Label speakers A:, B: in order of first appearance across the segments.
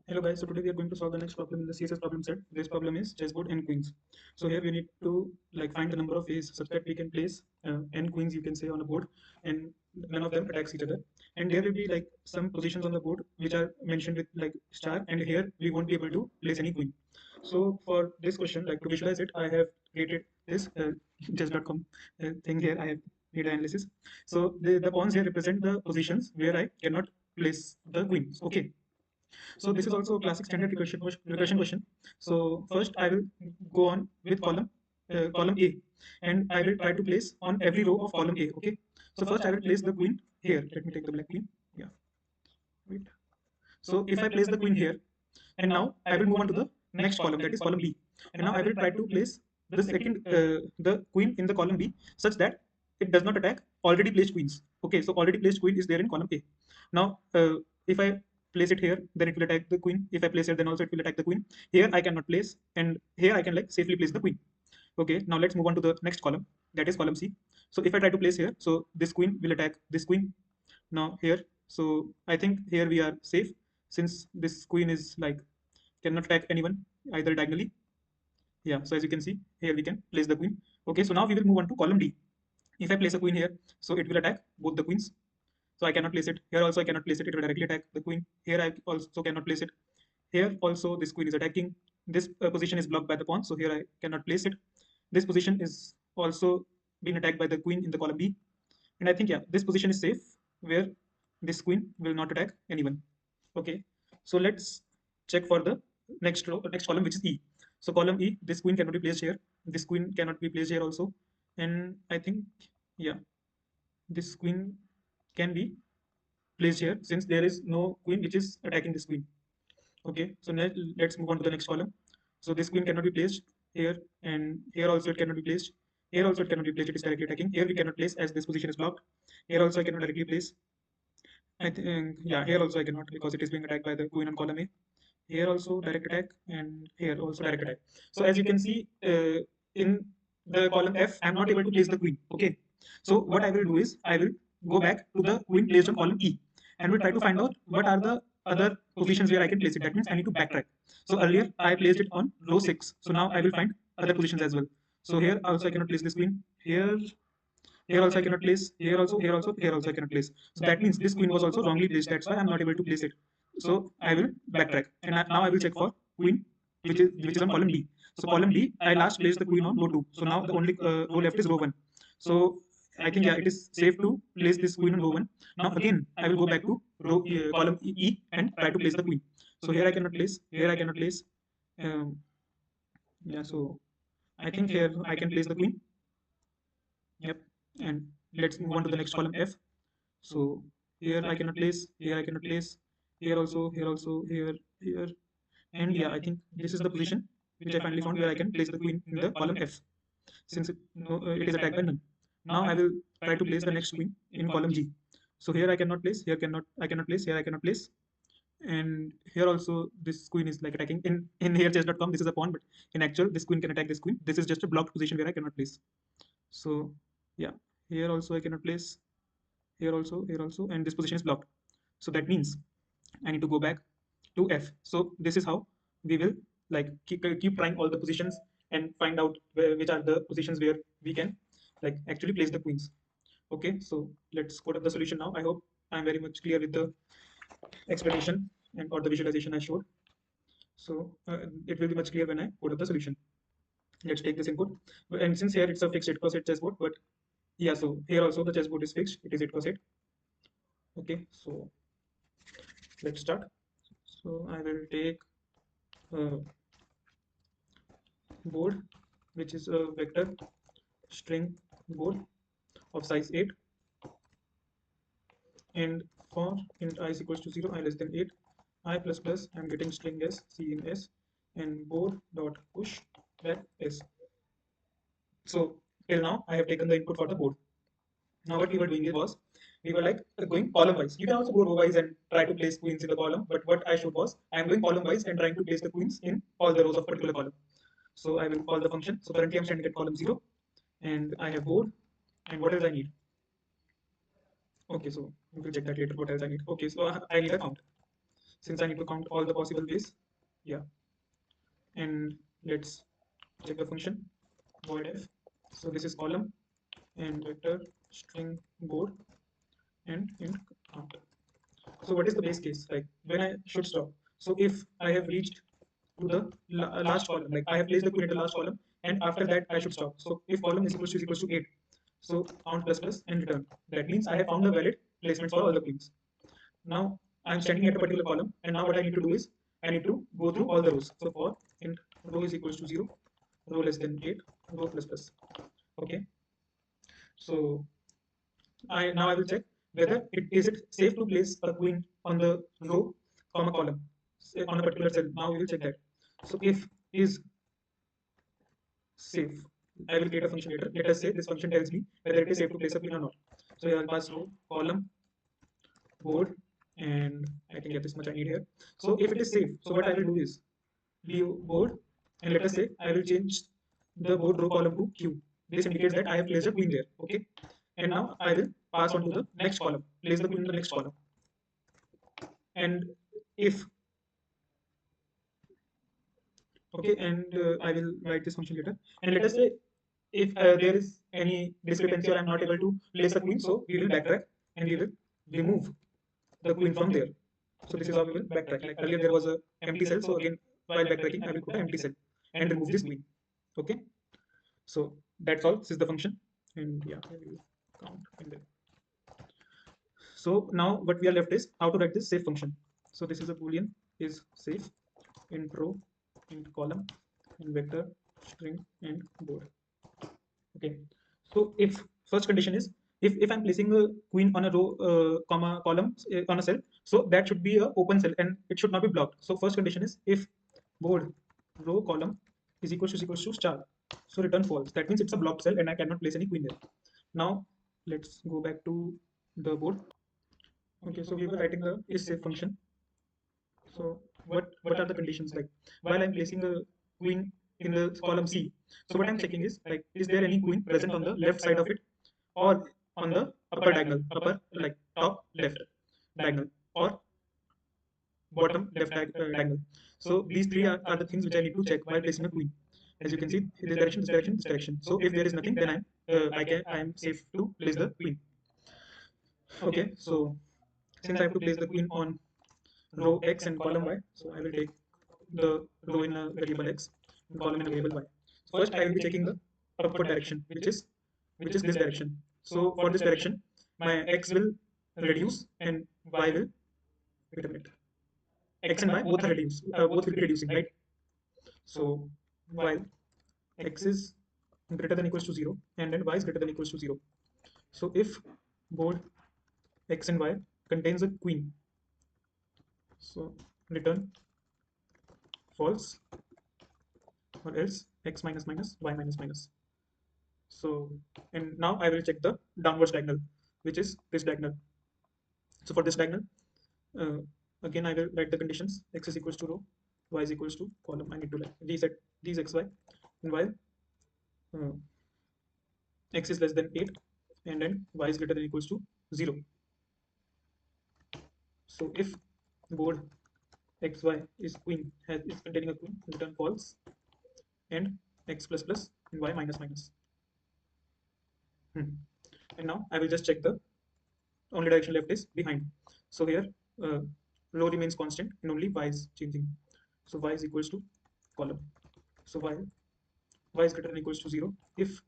A: Hello guys, so today we are going to solve the next problem in the CSS problem set. This problem is chessboard and queens. So here we need to find the number of ways such that we can place n queens, you can say, on a board, and none of them attacks each other. And there will be some positions on the board which are mentioned with star, and here we won't be able to place any queen. So for this question, to visualize it, I have created this chess.com thing here. I have made an analysis. So the pawns here represent the positions where I cannot place the queens. Okay. So this is also a classic standard recursion question. So first I will go on with column A, and I will try to place on every row of column A. Okay. So first I will place the queen here. Let me take the black queen. Yeah. Wait. So if I place the queen here, and now I will move on to the next column, that is column B, and now I will try to place the queen in the column B such that it does not attack already placed queens. Okay. So already placed queen is there in column A. Now if I place it here, then it will attack the queen. If I place it, then also it will attack the queen. Here I cannot place, and here I can safely place the queen. Okay, now let's move on to the next column, that is column C. So if I try to place here, so this queen will attack this queen. Now here, so I think here we are safe, since this queen is cannot attack anyone either diagonally. Yeah, so as you can see here, we can place the queen. Okay, so now we will move on to column D. If I place a queen here, so it will attack both the queens. So I cannot place it here. Also I cannot place it. It will directly attack the queen. Here I also cannot place it. Here also this queen is attacking. This position is blocked by the pawn, so here I cannot place it. This position is also being attacked by the queen in the column B. And I think, yeah, this position is safe, where this queen will not attack anyone. Okay, so let's check for the next row, next column, which is E. So column E, this queen cannot be placed here. This queen cannot be placed here also. And I think, yeah, this queen can be placed here, since there is no queen which is attacking this queen. Okay, so now let's move on to the next column. So this queen cannot be placed here, and here also it cannot be placed. Here also it cannot be placed, it is directly attacking. Here we cannot place as this position is blocked. Here also I cannot directly place. I think, yeah, here also I cannot, because it is being attacked by the queen on column A. Here also direct attack, and here also direct attack. So as you can see, in the column F, I'm not able to place the queen. Okay, so what I will do is I will go back to the queen placed on column E, and will try to find out what are the other positions where I can place it. That means I need to backtrack. So earlier I placed it on row 6. So now I will find other positions as well. So here also I cannot place this queen. Here also I cannot place. Here also I cannot place. So that means this queen was also wrongly placed. That's why I'm not able to place it. So I will backtrack, and now I will check for queen, which is on column D. So column D, I last placed the queen on row 2. So now the only row left is row 1. So I think, yeah, it is safe to place this queen on row 1. Now again I will go back to column E and try to place the queen. So here I cannot place. Here I cannot place. Um, yeah, so I think here I can place the queen. Yep. And let's move on to the next column F. So here I cannot place, here I cannot place, here also, here. And yeah, I think this is the position which I finally found where I can place the queen in the column F, since it is attacked by none. Now I will try to place the next queen in column G. So here I cannot place, I cannot place, here I cannot place. And here also this queen is attacking. In here chess.com, this is a pawn, but in actual, this queen can attack this queen. This is just a blocked position where I cannot place. So yeah, here also I cannot place, here also, and this position is blocked. So that means I need to go back to F. So this is how we will keep trying all the positions and find out which are the positions where we can actually place the queens. Okay, so let's code up the solution now. I hope I'm very much clear with the explanation and or the visualization I showed. So it will be much clear when I code up the solution. Let's take this input, and since here it's a fixed 8x8 chessboard, but yeah, so here also the chessboard is fixed. It is 8x8. Okay, so let's start. So I will take a board which is a vector string board of size 8, and for int I is equals to 0, I less than 8, I plus plus, I'm getting string s, c in s, and board dot push back s. So till now I have taken the input for the board. Now what we were doing was, we were going column wise. You can also go row wise and try to place queens in the column, but what I showed was I am going column wise and trying to place the queens in all the rows of particular column. So I will call the function. So currently I'm standing at column 0, and I have board, and what else I need? Okay, so we will check that later what else I need. Okay, so I need a count. since I need to count all the possible ways. Yeah, and let's check the function void f. So this is column and vector string board and int count. So what is the base case? Like when I should stop. So if I have reached to the last column, like I have placed the queen at the last column, and after that I should stop. So if column is equals to 8, so count plus plus and return. That means I have found the valid placements for all the queens. Now I'm standing at a particular column, and now what I need to do is I need to go through all the rows. So for int row is equals to 0, row less than 8, row plus plus. Okay. So I will check whether it safe to place a queen on the row, comma column, say on a particular cell. Now we will check that. So if is safe, I will create a function later. Let us say this function tells me whether it is safe to place a queen or not. So here I'll pass row, column, board, and I think this much I need here. So if it is safe, so what I will do is leave board, and let us say I will change the board row column to Q. This indicates that I have placed a queen there. Okay. And now I will pass on to the next column, place the queen in the next column. And if okay, and I will write this function later. And let us say if there is any discrepancy or I'm not able to place the queen, so we will backtrack and we will remove the queen from there. So this is how we will backtrack. Like earlier there was a empty cell, so again while backtracking I will put an empty cell and remove this queen. Okay, so that's all. This is the function, and yeah, I will count in there. So now what we are left is how to write this safe function. So this is a boolean is safe int row int column and vector string and board. Okay. So if first condition is if I'm placing a queen on a row comma column on a cell, so that should be a open cell and it should not be blocked. So first condition is if board row column is equals to star, so return false. That means it's a blocked cell and I cannot place any queen there. Now let's go back to the board. Okay, so we were writing the is safe function. So what are the conditions? Like while I'm placing a queen in the column C, so what I'm checking is there any queen present on the left side of it or on the upper diagonal, upper like top left diagonal or bottom left diagonal. So these three are the things which I need to check while placing a queen. As you can see, this direction, this direction, this direction. So if there is nothing, then I am safe to place the queen. Okay, so since I have to place the queen on row X and column Y, so I will take the row in a variable X and column in a variable Y. So first I will be checking the upward direction, which is this direction. So for this direction, my X will reduce and Y will wait a minute. X and Y both are reduced, both will be reducing, right? So while X is greater than equals to 0 and then Y is greater than equals to 0. So if board X and Y contains a queen, so return false or else X minus minus Y minus minus. So, and now I will check the downwards diagonal, which is this diagonal. So for this diagonal, uh, again I will write the conditions: X is equals to row, Y is equals to column. I need to like reset these XY, and while uh, X is less than 8, and then Y is greater than equals to 0. So if board XY is queen is containing a queen, return false, and X plus plus and Y minus minus. And now I will just check the only direction left is behind. So here uh, row remains constant and only Y is changing. So Y is equals to column. So Y is greater than equals to 0 if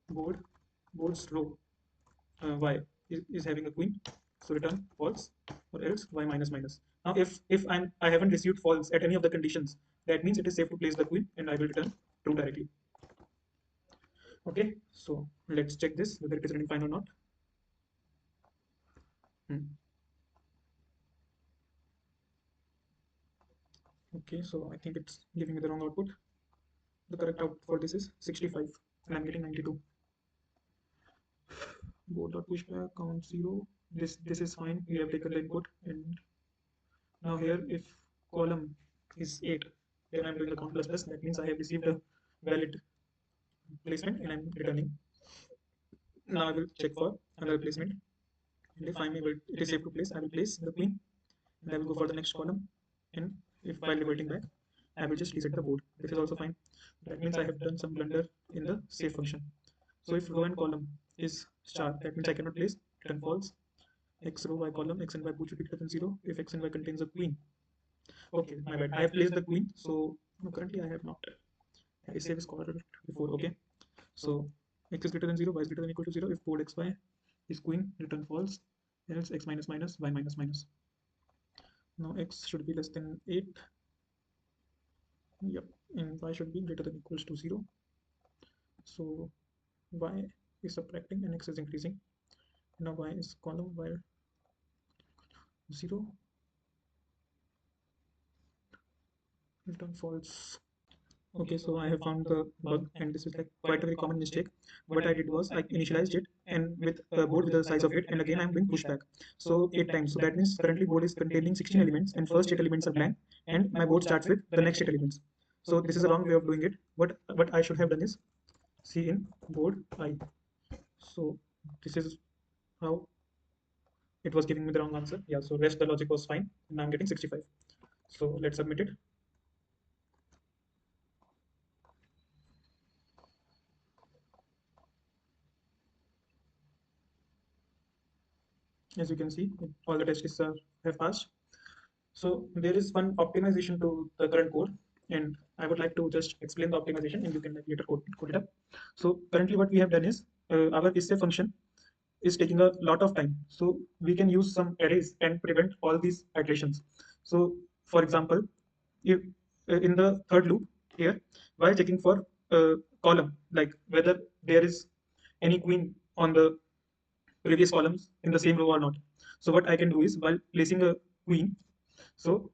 A: board's row Y is having a queen. So return false or else Y minus minus. Now if I haven't received false at any of the conditions, that means it is safe to place the queen and I will return true directly. Okay, so let's check this whether it is running fine or not. Okay, so I think it's giving me the wrong output. The correct output for this is 65 and I'm getting 92. Board.pushback count 0. This is fine. We have taken the input, and now here if column is 8, then I'm doing the count plus plus. That means I have received a valid placement and I'm returning. Now I will check for another placement. And if I'm able, it is safe to place, I will place the queen and I will go for the next column. And if while reverting back, I will just reset the board. This is also fine. That means I have done some blunder in the save function. So if row and column is star, that means I cannot place, return false. X row, Y column, X and Y both should be greater than 0 if X and Y contains a queen. Okay, my bad. I have placed the queen, so no, currently I have not. I save is called before. Okay, so X is greater than 0, Y is greater than equal to 0 if board XY is queen, return false, else X minus minus, Y minus minus. Now X should be less than 8. Yep, and Y should be greater than equals to 0. So Y is subtracting and X is increasing. Now Y is column where 0, return false. Okay, so I have found the bug, and this is like quite a very common mistake. What I did was I initialized it and with a board with the size of 8, and again I'm doing pushback. So 8 times. So that means currently board is containing 16 elements, and first 8 elements are blank, and my board starts with the next 8 elements. So this is a wrong way of doing it. What I should have done is C in board I. So this is how it was giving me the wrong answer. Yeah, so rest the logic was fine. Now I'm getting 65. So let's submit it. As you can see, all the tests have passed. So there is one optimization to the current code, and I would like to just explain the optimization, and you can like later code it up. So currently, what we have done is our issue function is taking a lot of time. So we can use some arrays and prevent all these iterations. So for example, if in the third loop here, while checking for column, like whether there is any queen on the previous columns in the same row or not. So what I can do is while placing a queen, so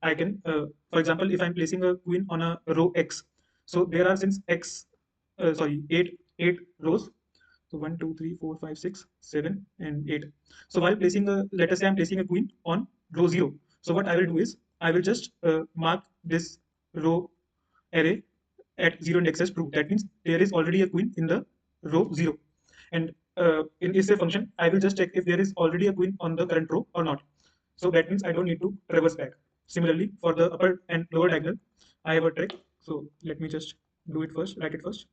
A: I can, for example, if I'm placing a queen on a row X, so there are since X, sorry, eight rows. So 1, 2, 3, 4, 5, 6, 7, and 8. So while placing a, let us say I'm placing a queen on row 0. So what I will do is I will just mark this row array at 0 index as true. That means there is already a queen in the row 0. And in issue function, I will just check if there is already a queen on the current row or not. So that means I don't need to traverse back. Similarly, for the upper and lower diagonal, I have a trick. So let me just do it first, write it first.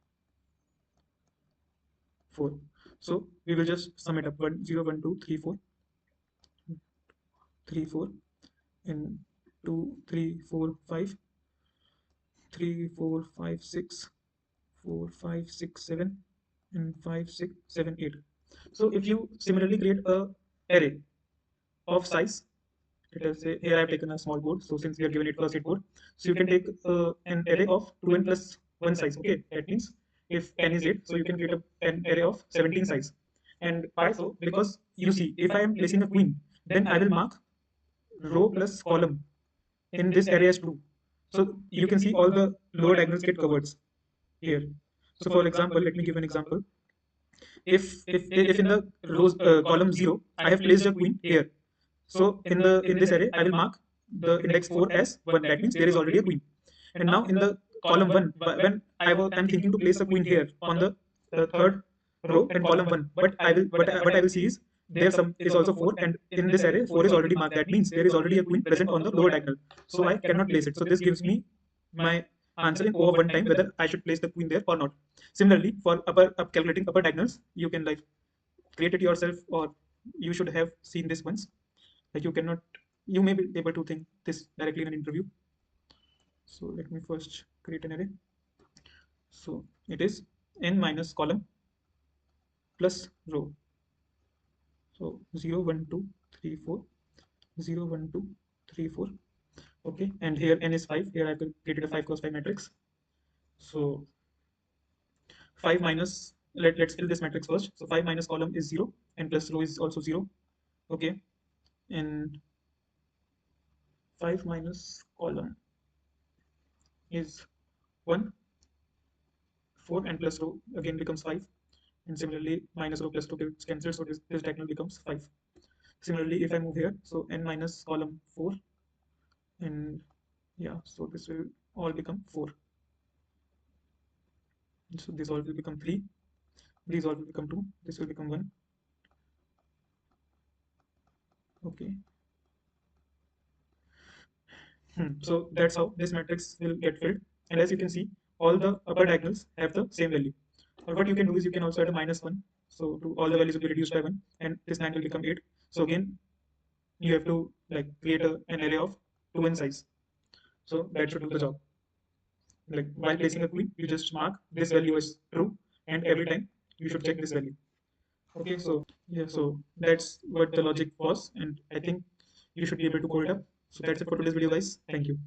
A: 4. So we will just sum it up 1, 0, 1, 2, 3, 4, 3, 4, and 2, 3, 4, 5, 3, 4, 5, 6, 4, 5, 6, 7, and 5, 6, 7, 8. So if you similarly create a array of size, let us say here I have taken a small board. So since we are given it first 8 board, so you can take an array of 2n plus 1 size. Okay, that means if n is 8, so you can create an array of 17 size. And why so? Because you see, if I am placing a queen, then I will mark row plus column in this array as true. So you can see all the lower diagonals get covered here. So for example, let me give an example. If in the rows column 0, I have placed a queen here. So in this array, I will mark the index 4 as 1. That means there is already a queen. And now in the column 1, when I'm thinking to place a queen here on the third row in column 1, what I will see is there some is also 4, and in this array 4 is already marked. That means there is already a queen present on the lower diagonal. So I cannot place it. So this gives me my answer in O of one time whether I should place the queen there or not. Similarly, for calculating upper diagonals, you can like create it yourself, or you should have seen this once. Like you may be able to think this directly in an interview. So let me first create an array. So it is n minus column plus row. So 0, 1, 2, 3, 4, 0, 1, 2, 3, 4. Okay, and here n is 5. Here I have created a 5 cross 5 matrix. So 5 minus, let's fill this matrix first. So 5 minus column is 0, and plus row is also 0. Okay, and 5 minus column is 1. 4 and plus row again becomes 5. And similarly, minus row plus 2 gets cancelled, so this diagonal becomes 5. Similarly, if I move here, so n minus column 4, and yeah, so this will all become 4. So this all will become 3. These all will become 2. This will become 1. Okay. So that's how this matrix will get filled. And as you can see, all the upper diagonals have the same value. Or what you can do is you can also add a -1. So to all the values will be reduced by 1, and this 9 will become 8. So again, you have to like create an array of 2 in size. So that should do the job. Like while placing a queen, you just mark this value as true, and every time you should check this value. Okay, so yeah, so that's what the logic was, and I think you should be able to code it up. So that's it for today's video, guys. Thank you.